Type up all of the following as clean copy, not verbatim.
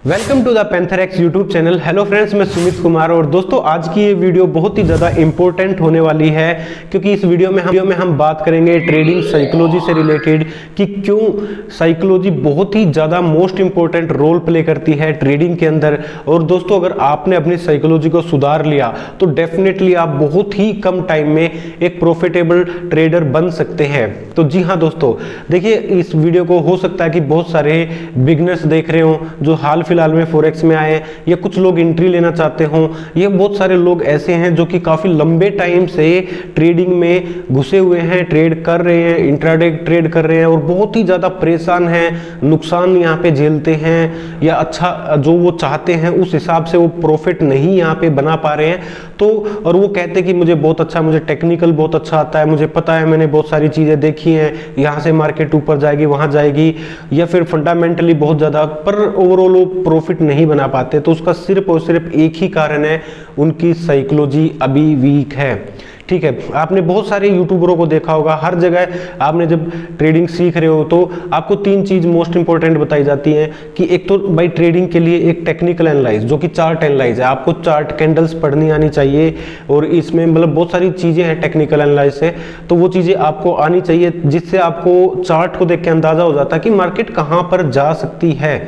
Welcome to the panther X YouTube channel. Hello friends, मैं सुमित कुमार। और दोस्तों, आज की ये वीडियो बहुत ही ज़्यादा इंपॉर्टेंट होने वाली है, क्योंकि इस वीडियो में हम बात करेंगे ट्रेडिंग साइकोलॉजी से रिलेटेड कि क्यों साइकोलॉजी बहुत ही ज़्यादा मोस्ट इंपॉर्टेंट रोल प्ले करती है ट्रेडिंग के अंदर। और दोस्तों, अगर आपने अपनी साइकोलॉजी को सुधार लिया तो डेफिनेटली आप बहुत ही कम टाइम में एक प्रॉफिटेबल ट्रेडर बन सकते हैं। तो जी हाँ दोस्तों, देखिए, इस वीडियो को हो सकता है कि बहुत सारे बिगनर्स देख रहे हो जो हाल फिलहाल में फॉरेक्स में आए, या कुछ लोग एंट्री लेना चाहते हो, ये बहुत सारे लोग ऐसे हैं जो कि काफी लंबे टाइम से ट्रेडिंग में घुसे हुए हैं, ट्रेड कर रहे हैं, इंट्राडे ट्रेड कर रहे हैं और बहुत ही ज्यादा परेशान हैं, नुकसान यहाँ पे झेलते हैं, या अच्छा जो वो चाहते हैं उस हिसाब से वो प्रॉफिट नहीं यहाँ पे बना पा रहे हैं। तो और वो कहते हैं कि मुझे टेक्निकल बहुत अच्छा आता है, मुझे पता है, मैंने बहुत सारी चीजें देखी हैं, यहाँ से मार्केट ऊपर जाएगी, वहां जाएगी, या फिर फंडामेंटली बहुत ज्यादा, पर ओवरऑल प्रॉफिट नहीं बना पाते। तो उसका सिर्फ और सिर्फ एक ही कारण है, उनकी साइकोलॉजी अभी वीक है। ठीक है, आपने बहुत सारे यूट्यूबरों को देखा होगा, हर जगह आपने जब ट्रेडिंग सीख रहे हो तो आपको तीन चीज मोस्ट इंपॉर्टेंट बताई जाती हैं कि एक तो भाई ट्रेडिंग के लिए एक टेक्निकल एनालाइज, जो कि चार्ट एनालाइज है, आपको चार्ट कैंडल्स पढ़नी आनी चाहिए, और इसमें मतलब बहुत सारी चीजें हैं टेक्निकल एनालाइज से, तो वो चीजें आपको आनी चाहिए, जिससे आपको चार्ट को देख के अंदाजा हो जाता है कि मार्केट कहाँ पर जा सकती है।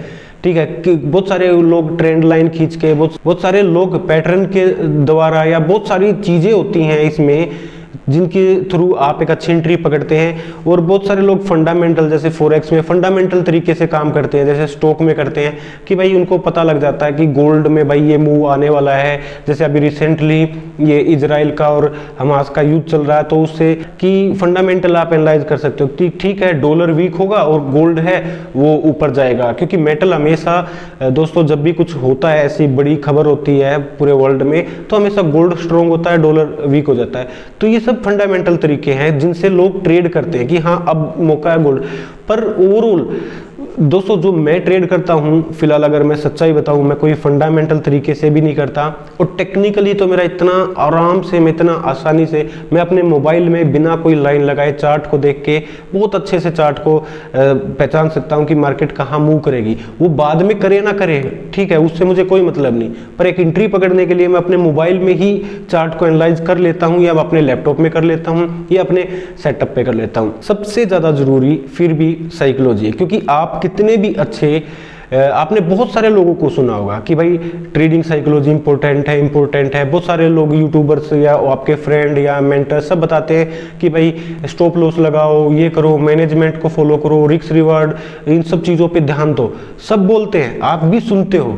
ठीक है, कि बहुत सारे लोग ट्रेंड लाइन खींच के, बहुत सारे लोग पैटर्न के द्वारा, या बहुत सारी चीजें होती हैं इसमें जिनके थ्रू आप एक अच्छी एंट्री पकड़ते हैं। और बहुत सारे लोग फंडामेंटल, जैसे फॉरेक्स में फंडामेंटल तरीके से काम करते हैं, जैसे स्टॉक में करते हैं कि भाई उनको पता लग जाता है कि गोल्ड में भाई ये मूव आने वाला है। जैसे अभी रिसेंटली ये इजराइल का और हमास का युद्ध चल रहा है, तो उससे कि फंडामेंटल आप एनालाइज कर सकते हो। ठीक है, डॉलर वीक होगा और गोल्ड है वो ऊपर जाएगा, क्योंकि मेटल हमेशा दोस्तों जब भी कुछ होता है, ऐसी बड़ी खबर होती है पूरे वर्ल्ड में, तो हमेशा गोल्ड स्ट्रॉन्ग होता है, डॉलर वीक हो जाता है। तो ये सब फंडामेंटल तरीके हैं जिनसे लोग ट्रेड करते हैं कि हाँ अब मौका है गोल्ड पर। ओवरऑल दोस्तों, जो मैं ट्रेड करता हूं, फिलहाल अगर मैं सच्चाई बताऊं, मैं कोई फंडामेंटल तरीके से भी नहीं करता, और टेक्निकली तो मेरा इतना आराम से, मैं इतना आसानी से, मैं अपने मोबाइल में बिना कोई लाइन लगाए चार्ट को देख के बहुत अच्छे से चार्ट को पहचान सकता हूं कि मार्केट कहाँ मूव करेगी। वो बाद में करे ना करे, ठीक है, उससे मुझे कोई मतलब नहीं, पर एक एंट्री पकड़ने के लिए मैं अपने मोबाइल में ही चार्ट को एनालाइज कर लेता हूँ, या अपने लैपटॉप में कर लेता हूँ, या अपने सेटअप पे कर लेता हूँ। सबसे ज्यादा जरूरी फिर भी साइकोलॉजी है, क्योंकि आप कितने भी अच्छे, आपने बहुत सारे लोगों को सुना होगा कि भाई ट्रेडिंग साइकोलॉजी इंपॉर्टेंट है। बहुत सारे लोग यूट्यूबर्स या आपके फ्रेंड या मेंटर सब बताते हैं कि भाई स्टॉप लॉस लगाओ, ये करो, मैनेजमेंट को फॉलो करो, रिस्क रिवार्ड, इन सब चीज़ों पे ध्यान दो। सब बोलते हैं, आप भी सुनते हो,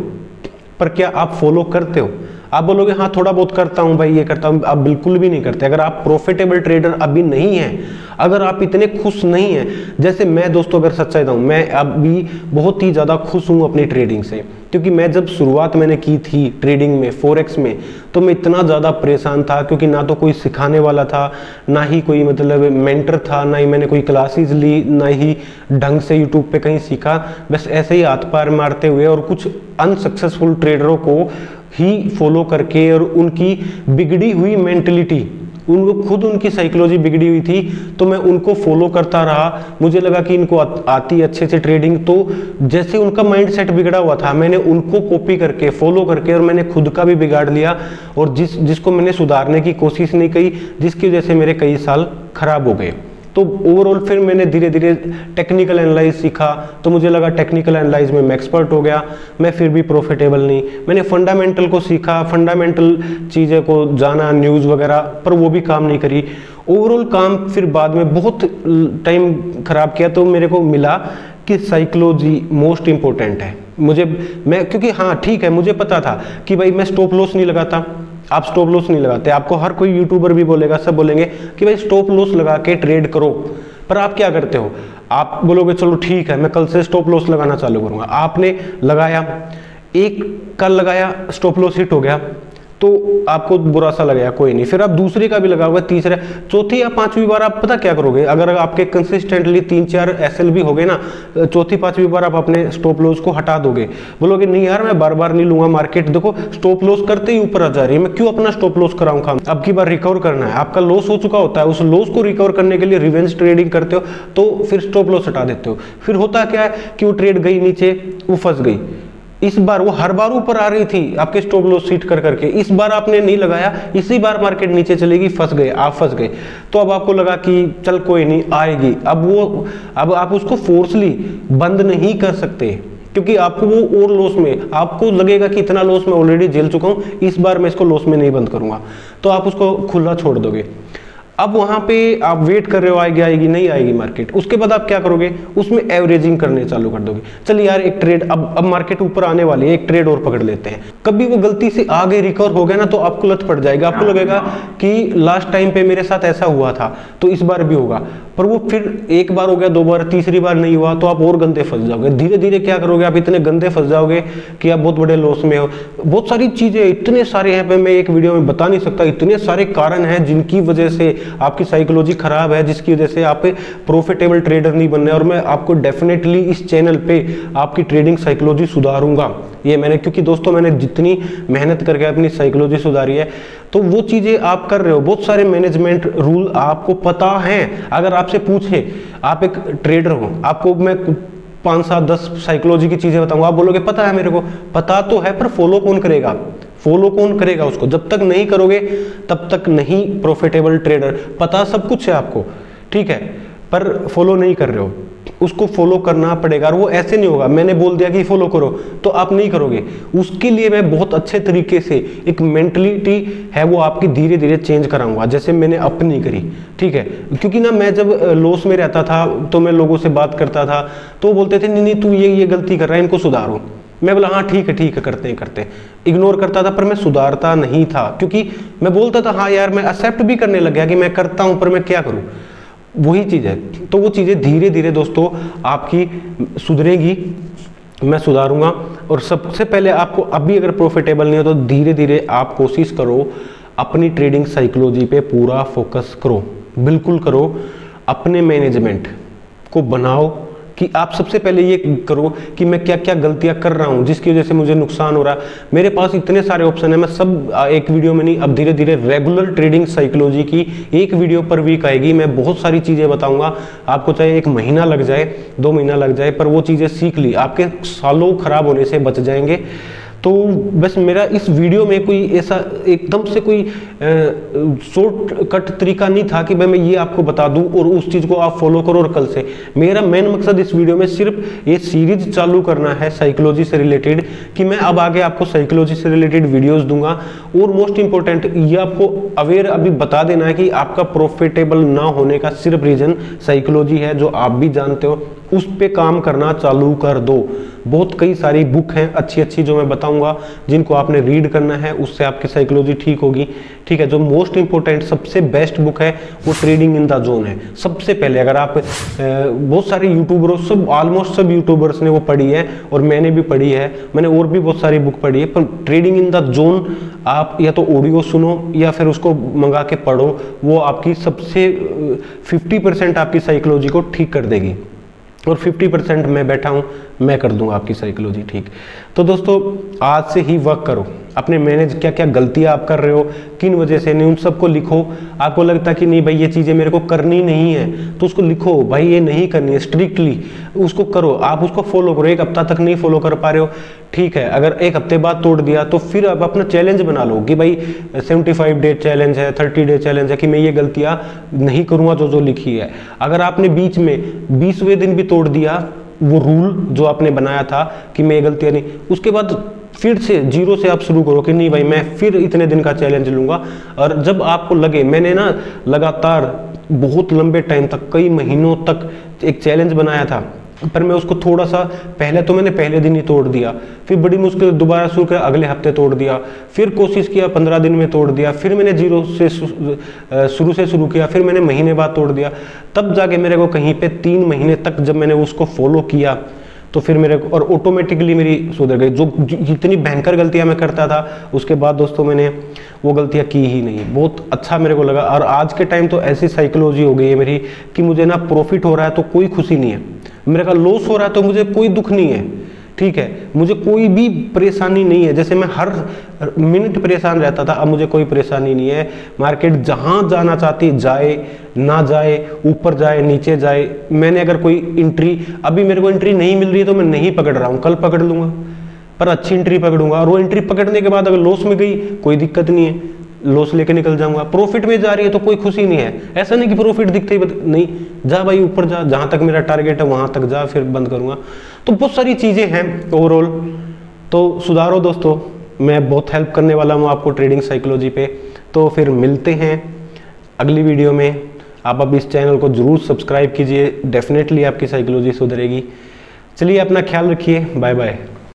पर क्या आप फॉलो करते हो? आप बोलोगे हाँ थोड़ा बहुत करता हूं भाई, ये करता हूं, आप बिल्कुल भी नहीं करते। अगर आप प्रॉफिटेबल ट्रेडर अभी नहीं हैं, अगर आप इतने खुश नहीं हैं, जैसे मैं दोस्तों अगर सच्चाई बताऊं, मैं अभी बहुत ही ज़्यादा खुश हूं अपनी ट्रेडिंग से, क्योंकि मैं जब शुरुआत मैंने की थी ट्रेडिंग में, फॉरेक्स में, तो मैं इतना ज़्यादा परेशान था, क्योंकि ना तो कोई सिखाने वाला था, ना ही कोई मतलब मेंटर था, ना ही मैंने कोई क्लासेस ली, ना ही ढंग से यूट्यूब पे कहीं सीखा। बस ऐसे ही हाथ पैर मारते हुए और कुछ अनसक्सेसफुल ट्रेडरों को ही फॉलो करके, और उनकी बिगड़ी हुई मेंटलिटी, उनको खुद उनकी साइकोलॉजी बिगड़ी हुई थी, तो मैं उनको फॉलो करता रहा। मुझे लगा कि इनको आती अच्छे से ट्रेडिंग, तो जैसे उनका माइंड सेट बिगड़ा हुआ था, मैंने उनको कॉपी करके, फॉलो करके, और मैंने खुद का भी बिगाड़ लिया, और जिसको मैंने सुधारने की कोशिश नहीं की, जिसकी वजह से मेरे कई साल खराब हो गए। तो ओवरऑल फिर मैंने धीरे धीरे टेक्निकल एनालाइज सीखा, तो मुझे लगा टेक्निकल एनालाइज में मैं एक्सपर्ट हो गया, मैं फिर भी प्रॉफिटेबल नहीं। मैंने फंडामेंटल को सीखा, फंडामेंटल चीज़ें को जाना, न्यूज़ वगैरह, पर वो भी काम नहीं करी। ओवरऑल काम फिर बाद में बहुत टाइम खराब किया, तो मेरे को मिला कि साइकोलॉजी मोस्ट इंपॉर्टेंट है। क्योंकि हाँ ठीक है, मुझे पता था कि भाई मैं स्टॉप लॉस नहीं लगाता, आप स्टॉप लॉस नहीं लगाते, आपको हर कोई यूट्यूबर भी बोलेगा, सब बोलेंगे कि भाई स्टॉप लॉस लगा के ट्रेड करो, पर आप क्या करते हो? आप बोलोगे चलो ठीक है, मैं कल से स्टॉप लॉस लगाना चालू करूंगा। आपने लगाया, एक कल लगाया, स्टॉप लॉस हिट हो गया, तो आपको बुरा सा लगेगा, कोई नहीं, फिर आप दूसरे का भी लगाओगे, तीसरा, चौथी या पांचवी बार आप पता क्या करोगे? अगर आपके कंसिस्टेंटली 3-4 एसएल भी हो गए ना, चौथी पांचवी बार आप अपने स्टॉप लॉस को हटा दोगे, बोलोगे नहीं यार मैं बार बार नहीं लूंगा, मार्केट देखो स्टॉप लॉस करते ही ऊपर आ जा रही है, मैं क्यों अपना स्टॉप लॉस कराऊंगा? अब की बार रिकवर करना है, आपका लॉस हो चुका होता है, उस लॉस को रिकवर करने के लिए रिवेंज ट्रेडिंग करते हो, तो फिर स्टॉप लॉस हटा देते हो। फिर होता क्या है कि वो ट्रेड गई नीचे, वो फंस गई, इस बार वो हर बार ऊपर आ रही थी आपके स्टॉप लॉस सीट कर करके, इस बार आपने नहीं लगाया, इसी बार मार्केट नीचे चलेगी, फंस गए, आप फंस गए। तो अब आपको लगा कि चल कोई नहीं आएगी, अब आप उसको फोर्सली बंद नहीं कर सकते, क्योंकि आपको वो और लॉस में, आपको लगेगा कि इतना लॉस मैं ऑलरेडी झेल चुका हूं, इस बार मैं इसको लॉस में नहीं बंद करूंगा, तो आप उसको खुला छोड़ दोगे। अब वहां पे आप वेट कर रहे हो आएगी आएगी, नहीं आएगी मार्केट, उसके बाद आप क्या करोगे, उसमें एवरेजिंग करने चालू कर दोगे। चलिए यार एक ट्रेड, अब मार्केट ऊपर आने वाली है, एक ट्रेड और पकड़ लेते हैं। कभी वो गलती से आगे रिकवर हो गया ना, तो आपको लत पड़ जाएगा, आपको लगेगा कि लास्ट टाइम पे मेरे साथ ऐसा हुआ था तो इस बार भी होगा, पर वो फिर एक बार हो गया, दो बार, तीसरी बार नहीं हुआ, तो आप और गंदे फंस जाओगे। धीरे धीरे क्या करोगे, आप इतने गंदे फंस जाओगे कि आप बहुत बड़े लॉस में हो। बहुत सारी चीजें, इतने सारे हैं, मैं एक वीडियो में बता नहीं सकता, इतने सारे कारण हैं जिनकी वजह से आपकी साइकोलॉजी खराब है, जिसकी वजह से आप प्रॉफिटेबल ट्रेडर नहीं बन रहे। और मैं आपको डेफिनेटली इस चैनल पे आपकी ट्रेडिंग साइकोलॉजी सुधारूंगा, ये मैंने, क्योंकि दोस्तों मैंने जितनी मेहनत करके अपनी साइकोलॉजी सुधारी है, तो वो चीजें आप कर रहे हो। बहुत सारे मैनेजमेंट रूल आपको पता है। अगर आपसे पूछे, आप एक ट्रेडर हो, आपको मैं 5, 7, 10 साइकोलॉजी की चीजें बताऊंगा, आप बोलोगे पता है मेरे को, पता तो है, पर फॉलो कौन करेगा, फॉलो कौन करेगा उसको? जब तक नहीं करोगे तब तक नहीं प्रॉफिटेबल ट्रेडर। पता सब कुछ है आपको, ठीक है, पर फॉलो नहीं कर रहे हो, उसको फॉलो करना पड़ेगा। और वो ऐसे नहीं होगा, मैंने बोल दिया कि फॉलो करो तो आप नहीं करोगे। उसके लिए मैं बहुत अच्छे तरीके से एक मेंटलिटी है वो आपकी धीरे धीरे चेंज कराऊंगा, जैसे मैंने अपनी करी, ठीक है। क्योंकि ना मैं जब लॉस में रहता था तो मैं लोगों से बात करता था, तो बोलते थे नहीं नहीं तू ये गलती कर रहा है, इनको सुधारो। मैं बोला हाँ ठीक है करते हैं, इग्नोर करता था, पर मैं सुधारता नहीं था, क्योंकि मैं बोलता था हाँ यार, मैं एक्सेप्ट भी करने लग गया कि मैं करता हूं, पर मैं क्या करूं, वही चीज है। तो वो चीजें धीरे धीरे दोस्तों आपकी सुधरेगी, मैं सुधारूंगा। और सबसे पहले आपको अभी अगर प्रॉफिटेबल नहीं हो तो धीरे धीरे आप कोशिश करो, अपनी ट्रेडिंग साइकोलॉजी पे पूरा फोकस करो, बिल्कुल करो। अपने मैनेजमेंट को बनाओ कि आप सबसे पहले ये करो कि मैं क्या क्या गलतियां कर रहा हूं जिसकी वजह से मुझे नुकसान हो रहा है। मेरे पास इतने सारे ऑप्शन है, मैं सब एक वीडियो में नहीं, अब धीरे धीरे रेगुलर ट्रेडिंग साइकोलॉजी की एक वीडियो पर वीक आएगी। मैं बहुत सारी चीजें बताऊंगा आपको, चाहे 1 महीना लग जाए, 2 महीना लग जाए, पर वो चीजें सीख ली, आपके सालों खराब होने से बच जाएंगे। तो बस मेरा इस वीडियो में कोई ऐसा एकदम से कोई शॉर्टकट तरीका नहीं था कि भाई मैं ये आपको बता दूं और उस चीज़ को आप फॉलो करो। और कल से मेरा मेन मकसद इस वीडियो में सिर्फ ये सीरीज चालू करना है साइकोलॉजी से रिलेटेड, कि मैं अब आगे आपको साइकोलॉजी से रिलेटेड वीडियोस दूंगा। और मोस्ट इंपॉर्टेंट ये आपको अवेयर अभी बता देना है कि आपका प्रॉफिटेबल ना होने का सिर्फ रीजन साइकोलॉजी है, जो आप भी जानते हो। उस पे काम करना चालू कर दो। बहुत कई सारी बुक हैं अच्छी अच्छी जो मैं बताऊंगा, जिनको आपने रीड करना है, उससे आपकी साइकोलॉजी ठीक होगी, ठीक है। जो मोस्ट इंपॉर्टेंट सबसे बेस्ट बुक है वो ट्रेडिंग इन द जोन है। सबसे पहले अगर आप बहुत सारे यूट्यूबरों, सब ऑलमोस्ट सब यूट्यूबर्स ने वो पढ़ी है और मैंने भी पढ़ी है, मैंने और भी बहुत सारी बुक पढ़ी है, पर ट्रेडिंग इन द जोन आप या तो ऑडियो सुनो या फिर उसको मंगा के पढ़ो, वो आपकी सबसे 50% आपकी साइकोलॉजी को ठीक कर देगी। और 50% मैं बैठा हूं, मैं कर दूंगा आपकी साइकोलॉजी ठीक। तो दोस्तों आज से ही वर्क करो, अपने मैनेज क्या क्या गलतियां आप कर रहे हो, किन वजह से नहीं, उन सबको लिखो। आपको लगता कि नहीं भाई ये चीज़ें मेरे को करनी नहीं है, तो उसको लिखो, भाई ये नहीं करनी है, स्ट्रिक्टली उसको करो, आप उसको फॉलो करो। 1 हफ्ता तक नहीं फॉलो कर पा रहे हो, ठीक है, अगर 1 हफ्ते बाद तोड़ दिया तो फिर आप अपना चैलेंज बना लो कि भाई 75 डे चैलेंज है, 30 डे चैलेंज है, कि मैं ये गलतियां नहीं करूंगा जो लिखी है। अगर आपने बीच में 20वें दिन भी तोड़ दिया वो रूल जो आपने बनाया था कि मैं ये गलतियां नहीं, उसके बाद फिर से 0 से आप शुरू करो कि नहीं भाई मैं फिर इतने दिन का चैलेंज लूंगा। और जब आपको लगे, मैंने ना लगातार बहुत लंबे टाइम तक, कई महीनों तक एक चैलेंज बनाया था, पर मैं उसको थोड़ा सा मैंने पहले दिन ही तोड़ दिया, फिर बड़ी मुश्किल दोबारा शुरू किया, अगले हफ्ते तोड़ दिया, फिर कोशिश किया 15 दिन में तोड़ दिया, फिर मैंने 0 से शुरू किया, फिर मैंने महीने बाद तोड़ दिया। तब जाके मेरे को कहीं पे 3 महीने तक जब मैंने उसको फॉलो किया तो फिर मेरे को और ऑटोमेटिकली मेरी सुधर गई। जो जितनी भयंकर गलतियां मैं करता था उसके बाद दोस्तों मैंने वो गलतियां की ही नहीं, बहुत अच्छा मेरे को लगा। और आज के टाइम तो ऐसी साइकोलॉजी हो गई है मेरी कि मुझे ना प्रॉफिट हो रहा है तो कोई खुशी नहीं है, मेरे का लॉस हो रहा है तो मुझे कोई दुख नहीं है, ठीक है, मुझे कोई भी परेशानी नहीं है। जैसे मैं हर मिनट परेशान रहता था, अब मुझे कोई परेशानी नहीं है। मार्केट जहां जाना चाहती जाए, ना जाए, ऊपर जाए, नीचे जाए, मैंने अगर कोई एंट्री, अभी मेरे को एंट्री नहीं मिल रही है तो मैं नहीं पकड़ रहा हूं, कल पकड़ लूंगा, पर अच्छी एंट्री पकड़ूंगा, और वो एंट्री पकड़ने के बाद अगर लॉस में गई कोई दिक्कत नहीं है, लॉस लेके निकल जाऊंगा। प्रॉफिट में जा रही है तो कोई खुशी नहीं है, ऐसा नहीं कि प्रॉफिट दिखते ही नहीं, जा भाई ऊपर जा, जहां तक मेरा टारगेट है वहां तक जा, फिर बंद करूंगा। तो बहुत सारी चीजें हैं ओवरऑल, तो सुधारो दोस्तों, मैं बहुत हेल्प करने वाला हूँ आपको ट्रेडिंग साइकोलॉजी पे। तो फिर मिलते हैं अगली वीडियो में। आप अब इस चैनल को जरूर सब्सक्राइब कीजिए, डेफिनेटली आपकी साइकोलॉजी सुधरेगी। चलिए अपना ख्याल रखिए, बाय बाय।